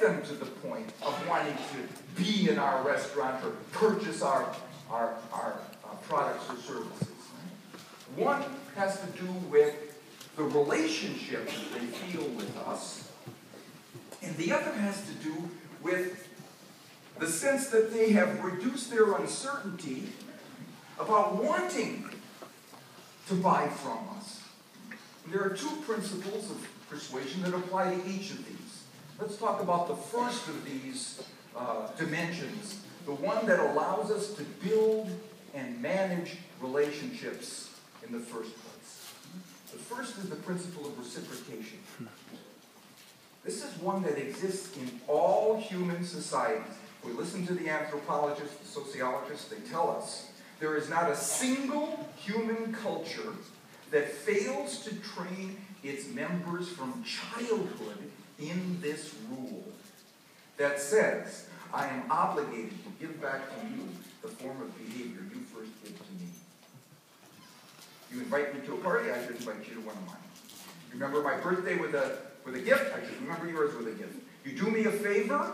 them to the point of wanting to be in our restaurant or purchase our products or services. One has to do with the relationship that they feel with us, and the other has to do with the sense that they have reduced their uncertainty about wanting to buy from us. And there are two principles of persuasion that apply to each of these. Let's talk about the first of these dimensions, the one that allows us to build and manage relationships in the first place. The first is the principle of reciprocation. This is one that exists in all human societies. We listen to the anthropologists, the sociologists, they tell us there is not a single human culture that fails to train its members from childhood in this rule that says, I am obligated to give back to you the form of behavior you first did to me. You invite me to a party, I should invite you to one of mine. You remember my birthday with a gift, I should remember yours with a gift. You do me a favor,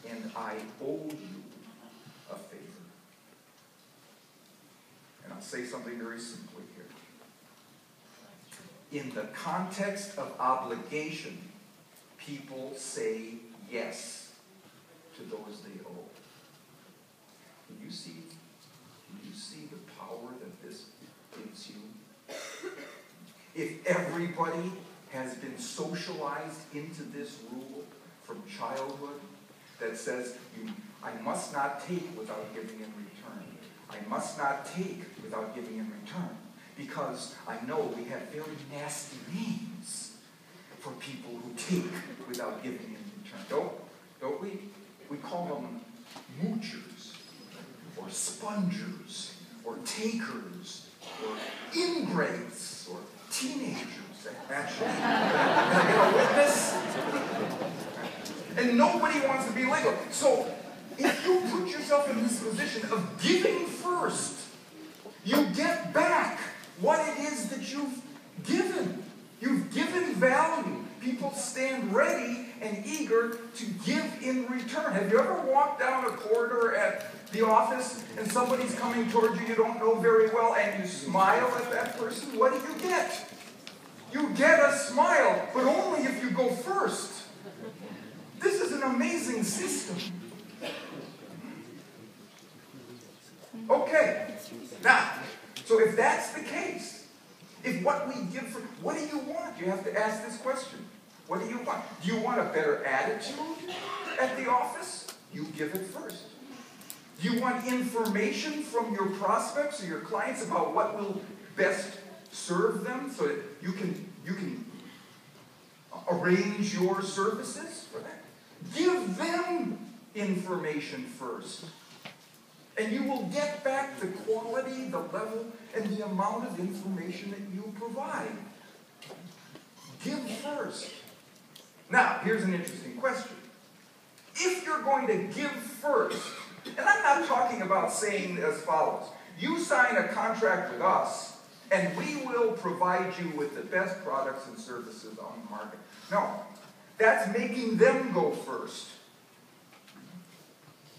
and I owe you a favor. And I'll say something very simply here. In the context of obligation, people say yes to those they owe. Can you see the power that this gives you? If everybody has been socialized into this rule from childhood that says, I must not take without giving in return. I must not take without giving in return. Because I know we have very nasty names for people who take without giving in return. Don't we? We call them moochers, or spongers, or takers, or ingrates, or teenagers. Actually, can I get a witness? And nobody wants to be legal. So, if you put yourself in this position of giving first, you get back what it is that you've given. You've given value. People stand ready and eager to give in return. Have you ever walked down a corridor at the office and somebody's coming towards you don't know very well and you smile at that person? What do you get? You get a smile, but only if you go first. This is an amazing system. Okay, now, so if that's the case, if what we give for, what do you want? You have to ask this question. What do you want? Do you want a better attitude at the office? You give it first. Do you want information from your prospects or your clients about what will best serve them so that you can arrange your services for that? Give them information first. And you will get back the quality, the level, and the amount of information that you provide. Give first. Now, here's an interesting question. If you're going to give first, and I'm not talking about saying as follows, you sign a contract with us, and we will provide you with the best products and services on the market. No, that's making them go first.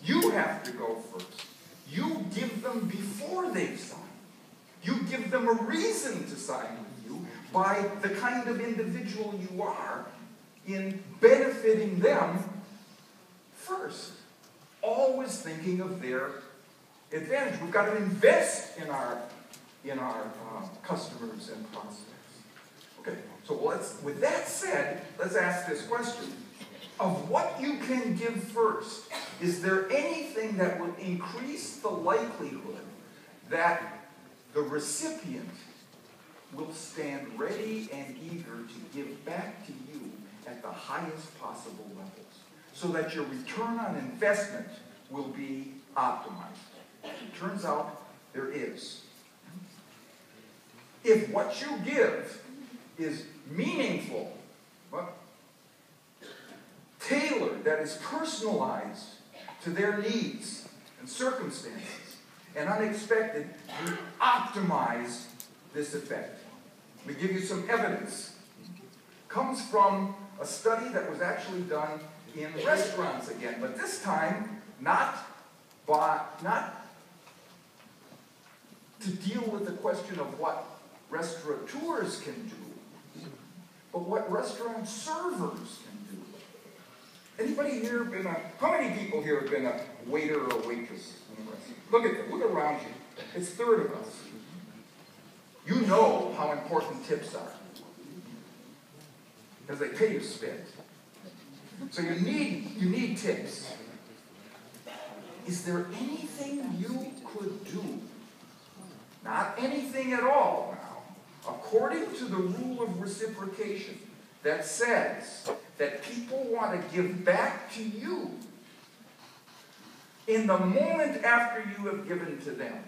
You have to go first. You give them before they sign. You give them a reason to sign with you by the kind of individual you are in benefiting them first. Always thinking of their advantage. We've got to invest in our customers and prospects. Okay, so with that said, let's ask this question. Of what you can give first, is there anything that will increase the likelihood that the recipient will stand ready and eager to give back to you at the highest possible levels, so that your return on investment will be optimized? It turns out there is. If what you give is meaningful, tailored, that is personalized to their needs and circumstances, and unexpected, you optimize this effect. Let me give you some evidence. It comes from a study that was actually done in restaurants again, but this time not to deal with the question of what restaurateurs can do, but what restaurant servers can do. Anybody here been how many people here have been a waiter or a waitress in a restaurant? Look at them, look around you. It's a third of us. You know how important tips are, because they pay you spit. So you need tips. Is there anything you could do? Not anything at all now, according to the rule of reciprocation that says that people want to give back to you in the moment after you have given to them.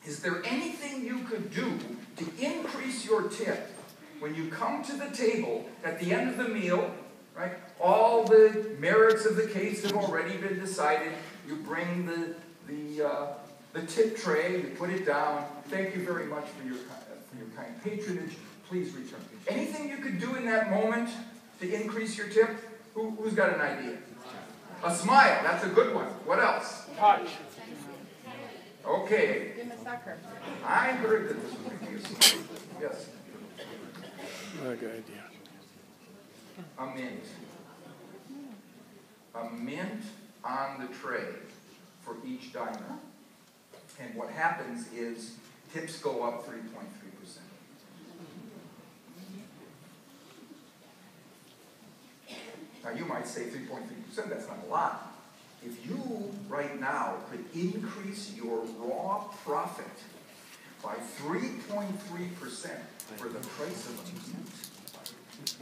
Is there anything you could do to increase your tip when you come to the table at the end of the meal, right? All the merits of the case have already been decided. You bring the tip tray, you put it down. Thank you very much for your kind patronage. Please return. Anything you could do in that moment to increase your tip? Who's got an idea? A smile. That's a good one. What else? Touch. Okay. Give him a sucker. I heard that this would be a smile. Yes. What a good idea. A mint. A mint on the tray for each diner. And what happens is tips go up 3.3%. Now you might say 3.3%, that's not a lot. If you right now could increase your raw profit by 3.3% for the price of a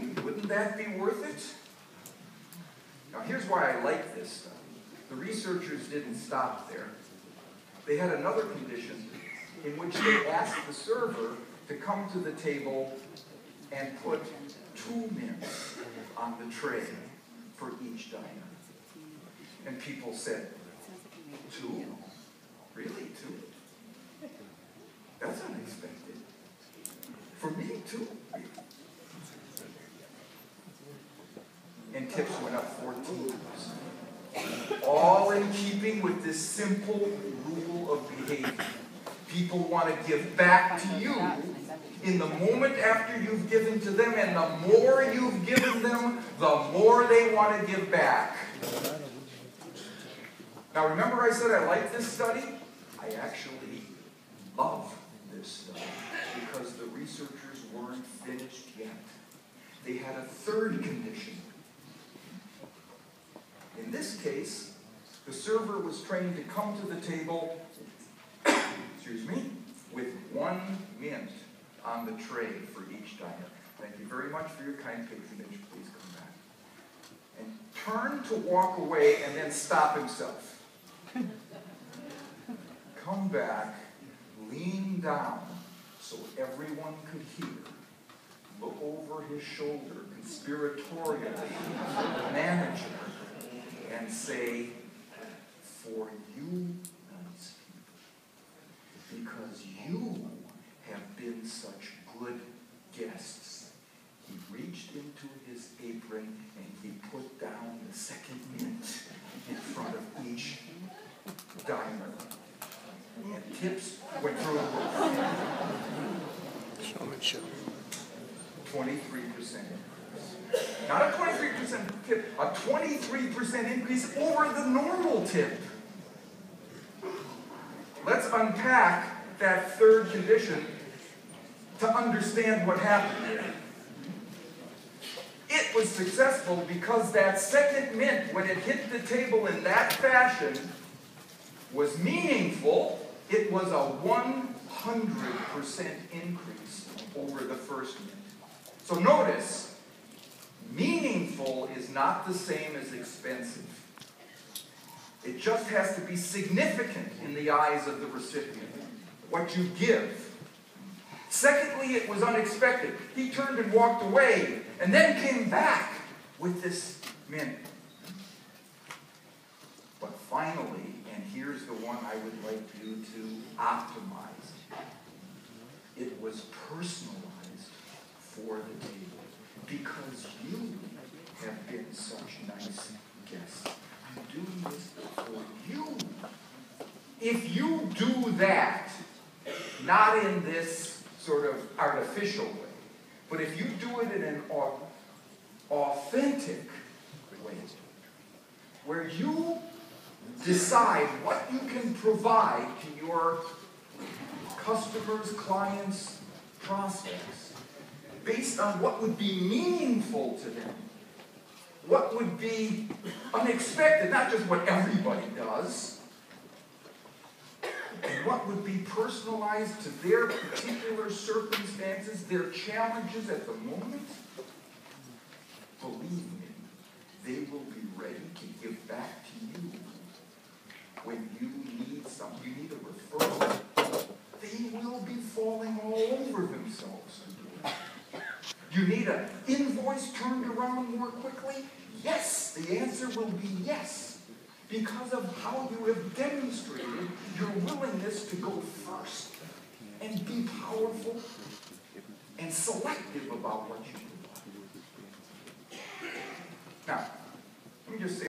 mint, wouldn't that be worth it? Now here's why I like this stuff. The researchers didn't stop there. They had another condition in which they asked the server to come to the table and put 2 mints on the tray for each diner. And people said, 2? Really, 2? That's unexpected. For me, 2? And tips went up 14%. All in keeping with this simple rule of behavior. People want to give back to you in the moment after you've given to them, and the more you've given them, the more they want to give back. Now remember I said I like this study? I actually love this study because the researchers weren't finished yet. They had a third condition. In this case, the server was trained to come to the table, with 1 mint on the tray for each diner. Thank you very much for your kind patronage. Please come back. And turn to walk away and then stop himself. Come back, lean down so everyone could hear. Look over his shoulder conspiratorially, manager, and say, for you, nice people, because you have been such good guests. He reached into his apron and he put down the 2nd mint in front of each diner. And tips went through the roof. Showmanship. 23%. Not a 23% tip, a 23% increase over the normal tip. Let's unpack that third condition to understand what happened here. It was successful because that 2nd mint, when it hit the table in that fashion, was meaningful. It was a 100% increase over the first mint. So notice, meaningful is not the same as expensive. It just has to be significant in the eyes of the recipient, what you give. Secondly, it was unexpected. He turned and walked away, and then came back with this mint. But finally, and here's the one I would like you to optimize, it was personalized for the table, because you have been such nice guests. I'm doing this for you. If you do that, not in this sort of artificial way, but if you do it in an authentic way, where you decide what you can provide to your customers, clients, prospects, based on what would be meaningful to them, what would be unexpected, not just what everybody does, and what would be personalized to their particular circumstances, their challenges at the moment, believe me, they will be ready to give back to you when you need something. You need a referral. They will be falling all over themselves to do it. You need an invoice turned around more quickly? Yes, the answer will be yes, because of how you have demonstrated your willingness to go first and be powerful and selective about what you do. Now, let me just say